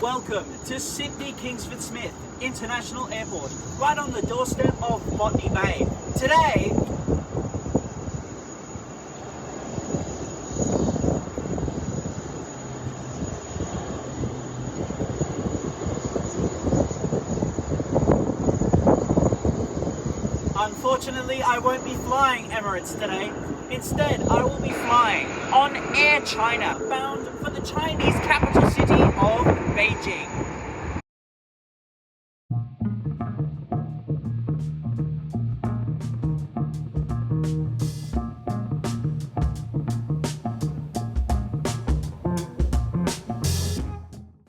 Welcome to Sydney Kingsford Smith International Airport, right on the doorstep of Botany Bay. Today, unfortunately, I won't be flying Emirates today. Instead, I will be flying on Air China, bound for the Chinese capital city of Beijing.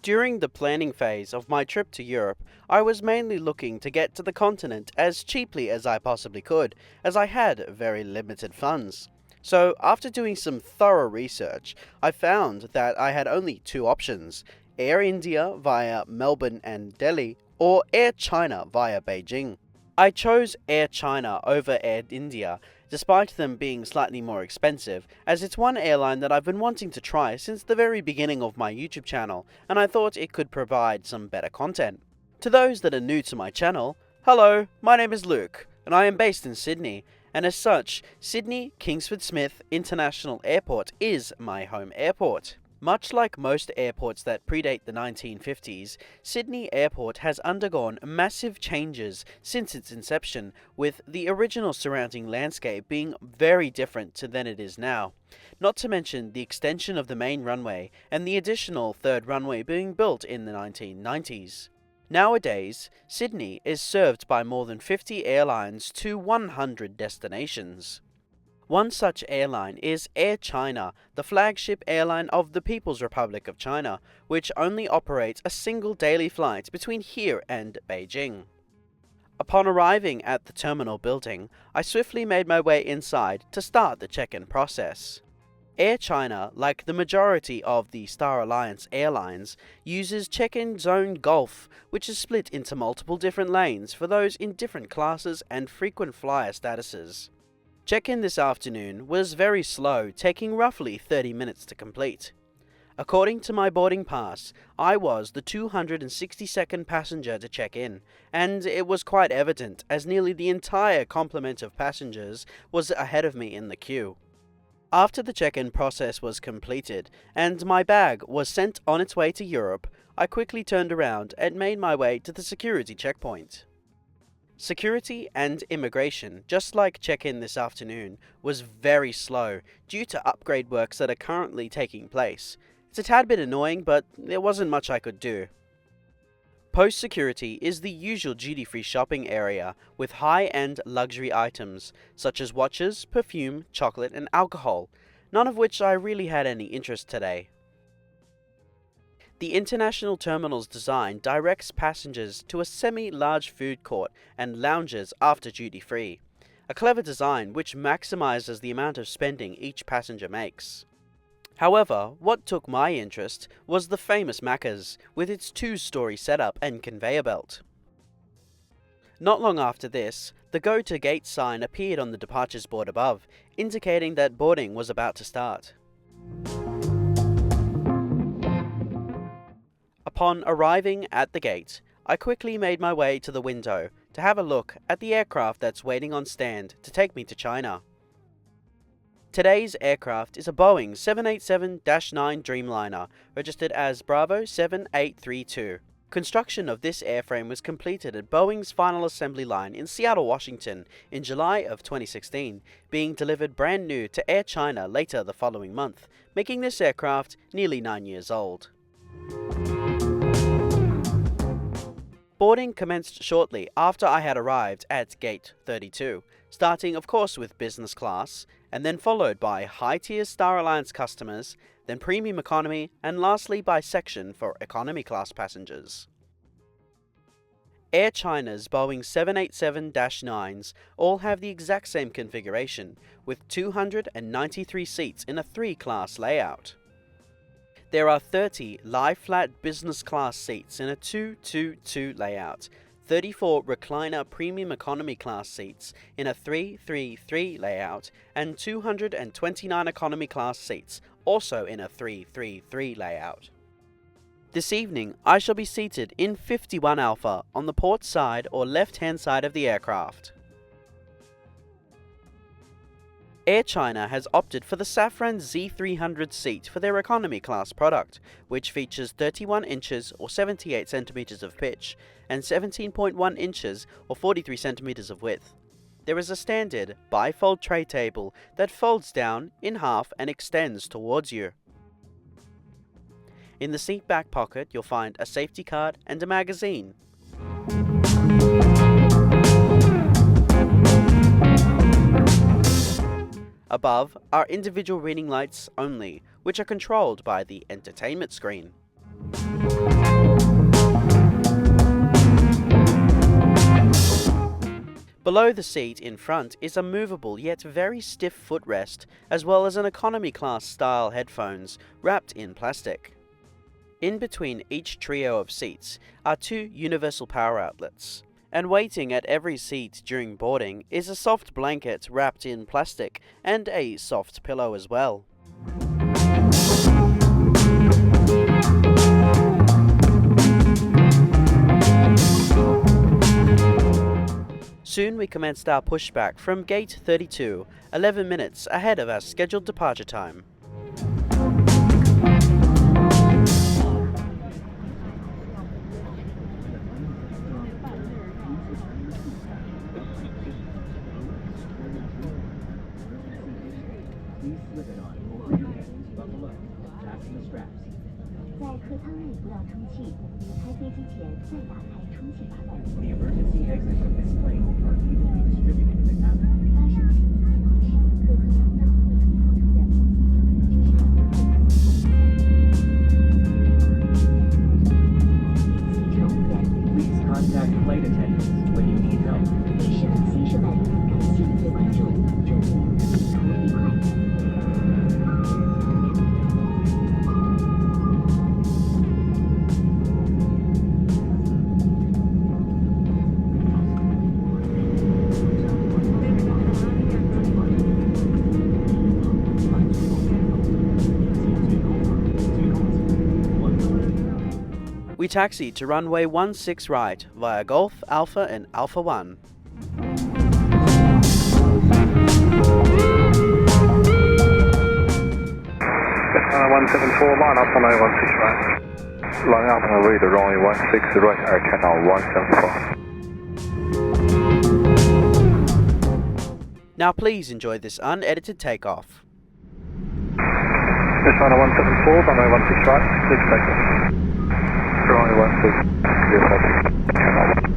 During the planning phase of my trip to Europe, I was mainly looking to get to the continent as cheaply as I possibly could, as I had very limited funds. So, after doing some thorough research, I found that I had only two options: Air India via Melbourne and Delhi, or Air China via Beijing. I chose Air China over Air India, despite them being slightly more expensive, as it's one airline that I've been wanting to try since the very beginning of my YouTube channel, and I thought it could provide some better content. To those that are new to my channel, hello, my name is Luke, and I am based in Sydney, and as such, Sydney Kingsford Smith International Airport is my home airport. Much like most airports that predate the 1950s, Sydney Airport has undergone massive changes since its inception, with the original surrounding landscape being very different to than it is now. Not to mention the extension of the main runway and the additional third runway being built in the 1990s. Nowadays, Sydney is served by more than 50 airlines to 100 destinations. One such airline is Air China, the flagship airline of the People's Republic of China, which only operates a single daily flight between here and Beijing. Upon arriving at the terminal building, I swiftly made my way inside to start the check-in process. Air China, like the majority of the Star Alliance airlines, uses check-in zone Golf, which is split into multiple different lanes for those in different classes and frequent flyer statuses. Check-in this afternoon was very slow, taking roughly 30 minutes to complete. According to my boarding pass, I was the 262nd passenger to check in, and it was quite evident as nearly the entire complement of passengers was ahead of me in the queue. After the check-in process was completed, and my bag was sent on its way to Europe, I quickly turned around and made my way to the security checkpoint. Security and immigration, just like check-in this afternoon, was very slow due to upgrade works that are currently taking place. It's a tad bit annoying, but there wasn't much I could do. Post-security is the usual duty-free shopping area with high-end luxury items such as watches, perfume, chocolate and alcohol, none of which I really had any interest today. The international terminal's design directs passengers to a semi-large food court and lounges after duty-free, a clever design which maximizes the amount of spending each passenger makes. However, what took my interest was the famous Macca's, with its two-story setup and conveyor belt. Not long after this, the Go to Gate sign appeared on the departures board above, indicating that boarding was about to start. Upon arriving at the gate, I quickly made my way to the window to have a look at the aircraft that's waiting on stand to take me to China. Today's aircraft is a Boeing 787-9 Dreamliner, registered as Bravo 7832. Construction of this airframe was completed at Boeing's final assembly line in Seattle, Washington in July of 2016, being delivered brand new to Air China later the following month, making this aircraft nearly 9 years old. Boarding commenced shortly after I had arrived at Gate 32, starting of course with business class, and then followed by high-tier Star Alliance customers, then premium economy, and lastly by section for economy class passengers. Air China's Boeing 787-9s all have the exact same configuration, with 293 seats in a 3-class layout. There are 30 lie-flat business class seats in a 2-2-2 layout, 34 recliner premium economy class seats in a 3-3-3 layout, and 229 economy class seats, also in a 3-3-3 layout. This evening, I shall be seated in 51 Alpha on the port side or left-hand side of the aircraft. Air China has opted for the Safran Z300 seat for their economy class product, which features 31 inches or 78 centimeters of pitch and 17.1 inches or 43 centimeters of width. There is a standard bifold tray table that folds down in half and extends towards you. In the seat back pocket, you'll find a safety card and a magazine. Above are individual reading lights only, which are controlled by the entertainment screen. Below the seat in front is a movable yet very stiff footrest, as well as an economy class style headphones wrapped in plastic. In between each trio of seats are two universal power outlets, and waiting at every seat during boarding is a soft blanket wrapped in plastic and a soft pillow as well. Soon we commenced our pushback from gate 32, 11 minutes ahead of our scheduled departure time. The emergency exits of this plane are evenly distributed in the cabin. Please contact flight attendants when you need help. 女士们、先生们，感谢您的关注，祝您旅途愉快。We taxied to runway 16 right via Golf, Alpha and Alpha 1. China 174, line up on 016 right. Line up on read runway 16 right, Air China 174. Now please enjoy this unedited takeoff. China 174, runway 16 right, please take off. Runway 16, clear for China 1.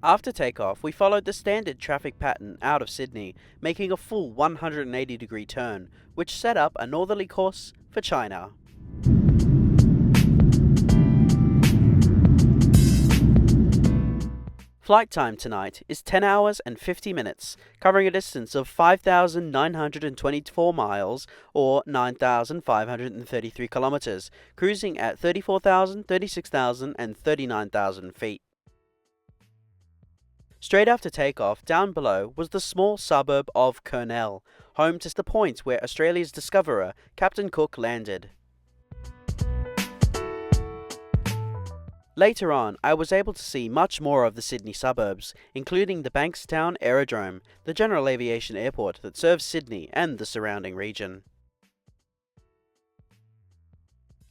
After takeoff, we followed the standard traffic pattern out of Sydney, making a full 180-degree turn, which set up a northerly course for China. Flight time tonight is 10 hours and 50 minutes, covering a distance of 5,924 miles or 9,533 kilometers, cruising at 34,000, 36,000 and 39,000 feet. Straight after takeoff, down below was the small suburb of Kurnell, home to the point where Australia's discoverer, Captain Cook, landed. Later on, I was able to see much more of the Sydney suburbs, including the Bankstown Aerodrome, the general aviation airport that serves Sydney and the surrounding region.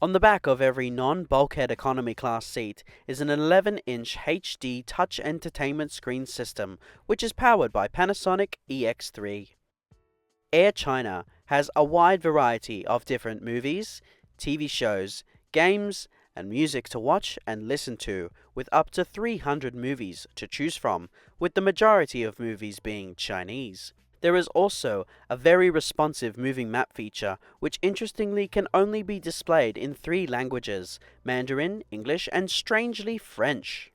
On the back of every non-bulkhead economy class seat is an 11-inch HD touch entertainment screen system, which is powered by Panasonic EX3. Air China has a wide variety of different movies, TV shows, games, and music to watch and listen to, with up to 300 movies to choose from, with the majority of movies being Chinese. There is also a very responsive moving map feature, which interestingly can only be displayed in 3 languages: Mandarin, English, and strangely French.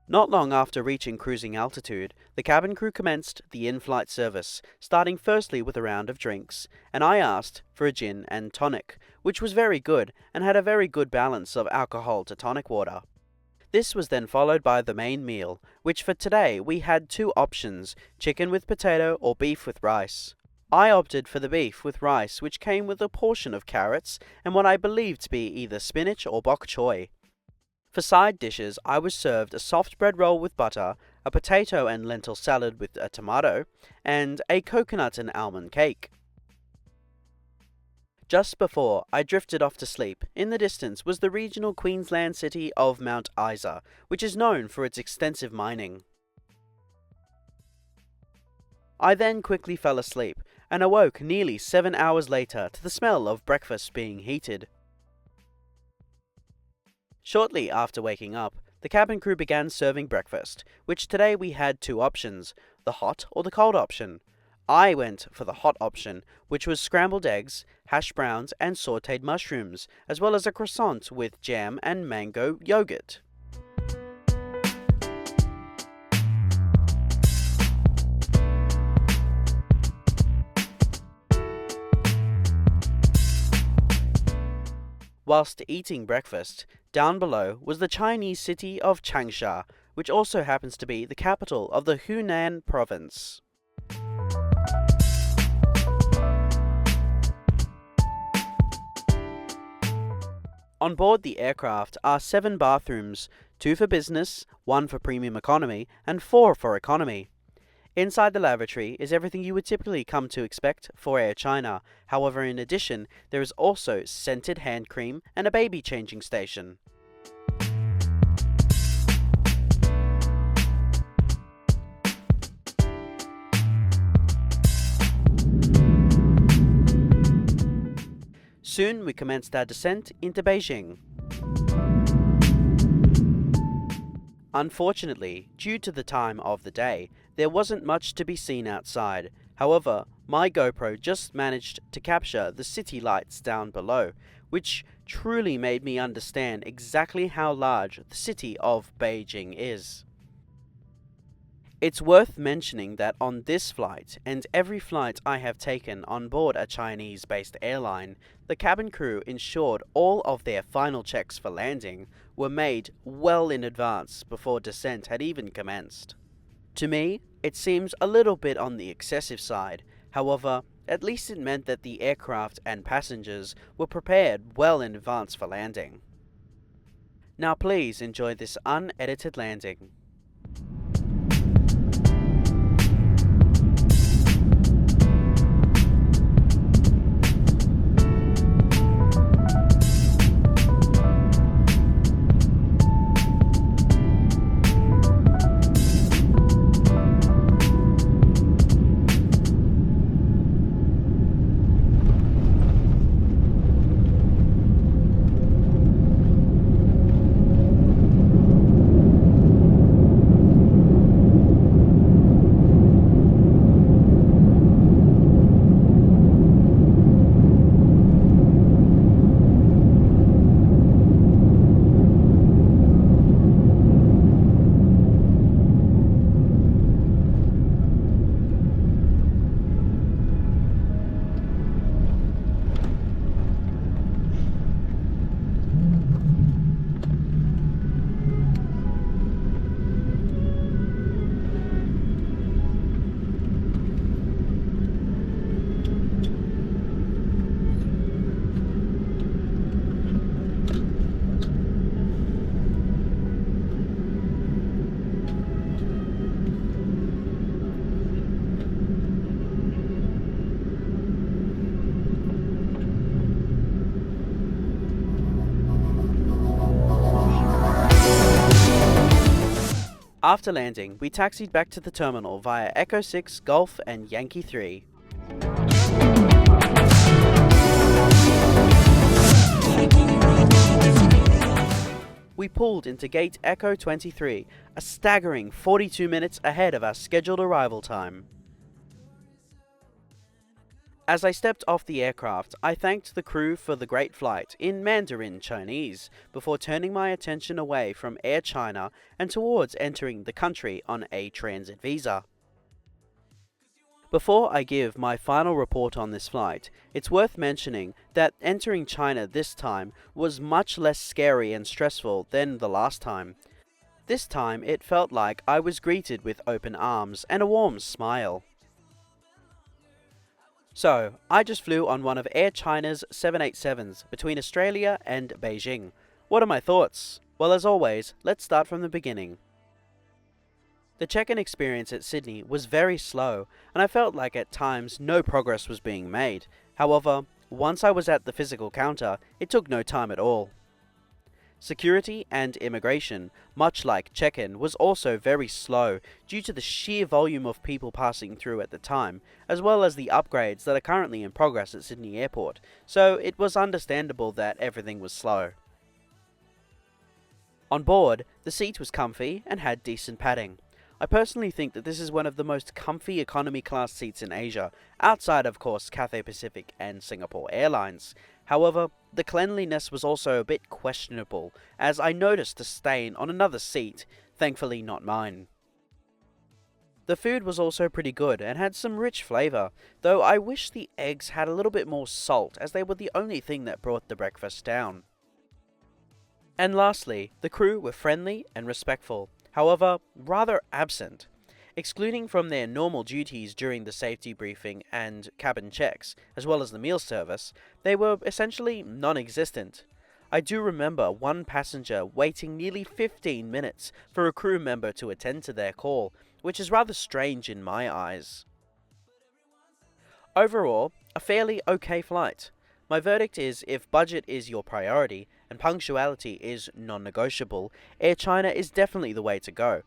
Not long after reaching cruising altitude, the cabin crew commenced the in-flight service, starting firstly with a round of drinks, and I asked for a gin and tonic, which was very good and had a very good balance of alcohol to tonic water. This was then followed by the main meal, which for today we had 2 options, chicken with potato or beef with rice. I opted for the beef with rice, which came with a portion of carrots and what I believed to be either spinach or bok choy. For side dishes, I was served a soft bread roll with butter, a potato and lentil salad with a tomato, and a coconut and almond cake. Just before I drifted off to sleep, in the distance was the regional Queensland city of Mount Isa, which is known for its extensive mining. I then quickly fell asleep, and awoke nearly 7 hours later to the smell of breakfast being heated. Shortly after waking up, the cabin crew began serving breakfast, which today we had 2 options, the hot or the cold option. I went for the hot option, which was scrambled eggs, hash browns and sautéed mushrooms, as well as a croissant with jam and mango yogurt. Whilst eating breakfast, down below was the Chinese city of Changsha, which also happens to be the capital of the Hunan province. On board the aircraft are 7 bathrooms, 2 for business, 1 for premium economy, and 4 for economy. Inside the lavatory is everything you would typically come to expect for Air China. However, in addition, there is also scented hand cream and a baby changing station. Soon we commenced our descent into Beijing. Unfortunately, due to the time of the day, there wasn't much to be seen outside. However, my GoPro just managed to capture the city lights down below, which truly made me understand exactly how large the city of Beijing is. It's worth mentioning that on this flight, and every flight I have taken on board a Chinese-based airline, the cabin crew ensured all of their final checks for landing were made well in advance before descent had even commenced. To me, it seems a little bit on the excessive side. However, at least it meant that the aircraft and passengers were prepared well in advance for landing. Now please enjoy this unedited landing. After landing, we taxied back to the terminal via Echo 6, Golf and Yankee 3. We pulled into gate Echo 23, a staggering 42 minutes ahead of our scheduled arrival time. As I stepped off the aircraft, I thanked the crew for the great flight in Mandarin Chinese before turning my attention away from Air China and towards entering the country on a transit visa. Before I give my final report on this flight, it's worth mentioning that entering China this time was much less scary and stressful than the last time. This time it felt like I was greeted with open arms and a warm smile. So, I just flew on one of Air China's 787s between Australia and Beijing. What are my thoughts? Well, as always, let's start from the beginning. The check-in experience at Sydney was very slow, and I felt like at times no progress was being made. However, once I was at the physical counter, it took no time at all. Security and immigration, much like check-in, was also very slow due to the sheer volume of people passing through at the time, as well as the upgrades that are currently in progress at Sydney Airport, so it was understandable that everything was slow. On board, the seat was comfy and had decent padding. I personally think that this is one of the most comfy economy class seats in Asia, outside of course Cathay Pacific and Singapore Airlines. However, the cleanliness was also a bit questionable, as I noticed a stain on another seat, thankfully not mine. The food was also pretty good and had some rich flavour, though I wish the eggs had a little bit more salt, as they were the only thing that brought the breakfast down. And lastly, the crew were friendly and respectful, however rather absent. Excluding from their normal duties during the safety briefing and cabin checks, as well as the meal service, they were essentially non-existent. I do remember one passenger waiting nearly 15 minutes for a crew member to attend to their call, which is rather strange in my eyes. Overall, a fairly okay flight. My verdict is, if budget is your priority and punctuality is non-negotiable, Air China is definitely the way to go.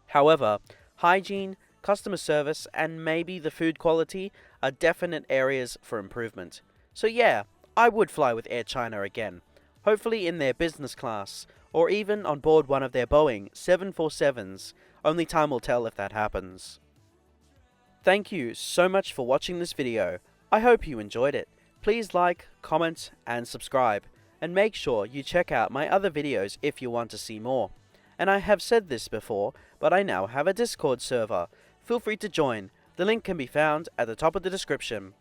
However, hygiene, customer service, and maybe the food quality are definite areas for improvement. So yeah, I would fly with Air China again, hopefully in their business class, or even on board one of their Boeing 747s, only time will tell if that happens. Thank you so much for watching this video. I hope you enjoyed it. Please like, comment, and subscribe, and make sure you check out my other videos if you want to see more. And I have said this before, but I now have a Discord server. Feel free to join. The link can be found at the top of the description.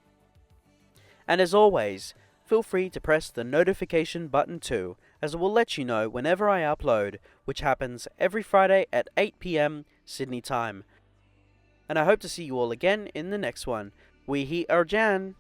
And as always, feel free to press the notification button too, as it will let you know whenever I upload, which happens every Friday at 8 PM Sydney time. And I hope to see you all again in the next one. We are Jan.